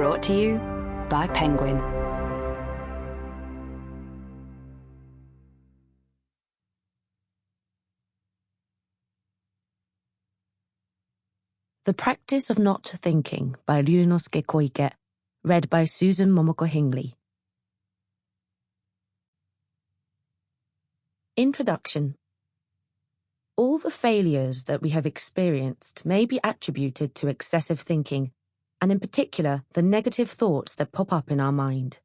Brought to you by Penguin. The Practice of Not Thinking by Ryunosuke Koike, read by Susan Momoko Hingley. Introduction. All the failures that we have experienced may be attributed to excessive thinking, and in particular the negative thoughts that pop up in our mind.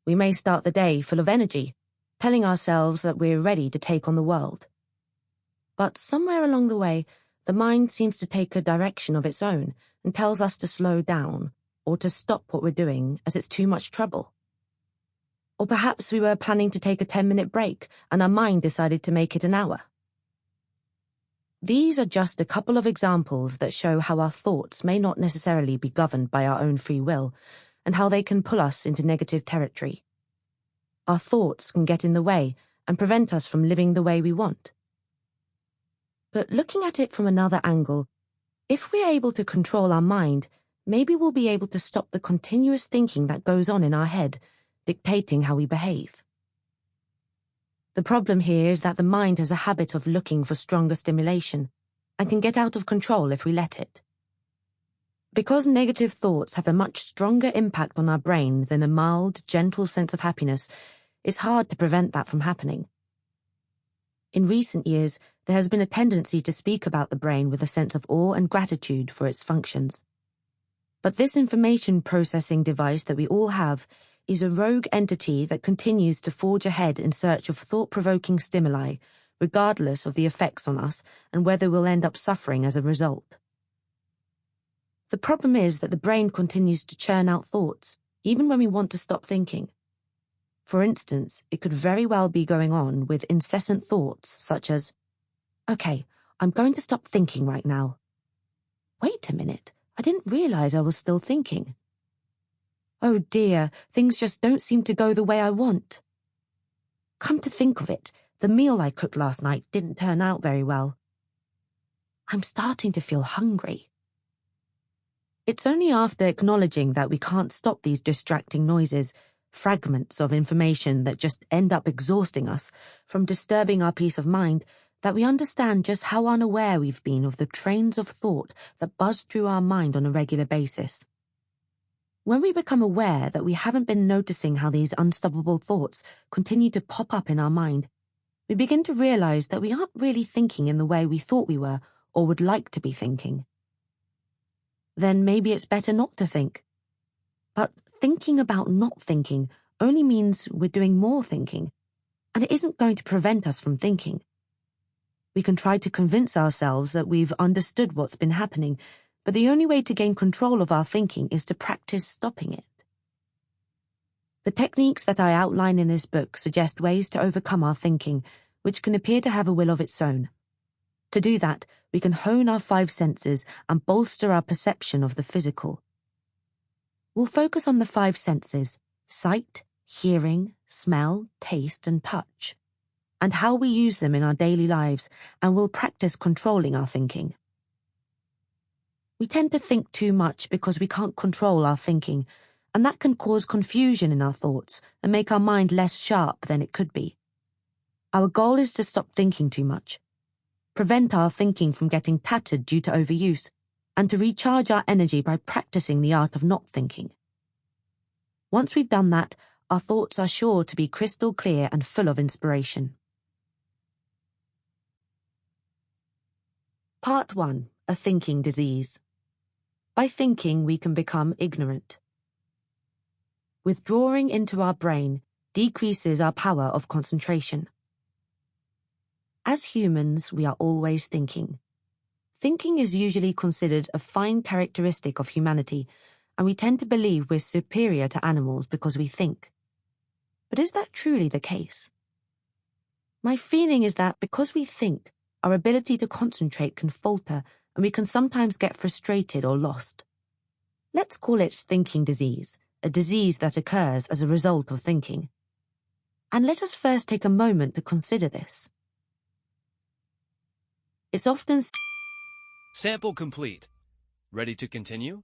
We may start the day full of energy, telling ourselves that we're ready to take on the world. But somewhere along the way, the mind seems to take a direction of its own and tells us to slow down or to stop what we're doing as it's too much trouble. Or perhaps we were planning to take a 10-minute break and our mind decided to make it an hour. These are just a couple of examples that show how our thoughts may not necessarily be governed by our own free will and how they can pull us into negative territory. Our thoughts can get in the way and prevent us from living the way we want. But looking at it from another angle, if we're able to control our mind, maybe we'll be able to stop the continuous thinking that goes on in our head, dictating how we behave. The problem here is that the mind has a habit of looking for stronger stimulation and can get out of control if we let it. Because negative thoughts have a much stronger impact on our brain than a mild, gentle sense of happiness, it's hard to prevent that from happening. In recent years, there has been a tendency to speak about the brain with a sense of awe and gratitude for its functions. But this information processing device that we all have is a rogue entity that continues to forge ahead in search of thought-provoking stimuli, regardless of the effects on us and whether we'll end up suffering as a result. The problem is that the brain continues to churn out thoughts, even when we want to stop thinking. For instance, it could very well be going on with incessant thoughts such as, "Okay, I'm going to stop thinking right now. Wait a minute, I didn't realize I was still thinking. Oh dear, things just don't seem to go the way I want. Come to think of it, the meal I cooked last night didn't turn out very well. I'm starting to feel hungry." It's only after acknowledging that we can't stop these distracting noises, fragments of information that just end up exhausting us from disturbing our peace of mind, that we understand just how unaware we've been of the trains of thought that buzz through our mind on a regular basis. When we become aware that we haven't been noticing how these unstoppable thoughts continue to pop up in our mind, we begin to realize that we aren't really thinking in the way we thought we were or would like to be thinking. Then maybe it's better not to think. But thinking about not thinking only means we're doing more thinking, and it isn't going to prevent us from thinking. We can try to convince ourselves that we've understood what's been happening, but the only way to gain control of our thinking is to practice stopping it. The techniques that I outline in this book suggest ways to overcome our thinking, which can appear to have a will of its own. To do that, we can hone our 5 senses and bolster our perception of the physical. We'll focus on the 5 senses: sight, hearing, smell, taste, and touch, and how we use them in our daily lives, and we'll practice controlling our thinking. We tend to think too much because we can't control our thinking, and that can cause confusion in our thoughts and make our mind less sharp than it could be. Our goal is to stop thinking too much, prevent our thinking from getting tattered due to overuse, and to recharge our energy by practicing the art of not thinking. Once we've done that, our thoughts are sure to be crystal clear and full of inspiration. Part 1. A Thinking Disease. By thinking, we can become ignorant. Withdrawing into our brain decreases our power of concentration. As humans, we are always thinking. Thinking is usually considered a fine characteristic of humanity, and we tend to believe we're superior to animals because we think. But is that truly the case? My feeling is that because we think, our ability to concentrate can falter, and we can sometimes get frustrated or lost. Let's call it thinking disease, a disease that occurs as a result of thinking. And let us first take a moment to consider this. It's often... Sample complete. Ready to continue?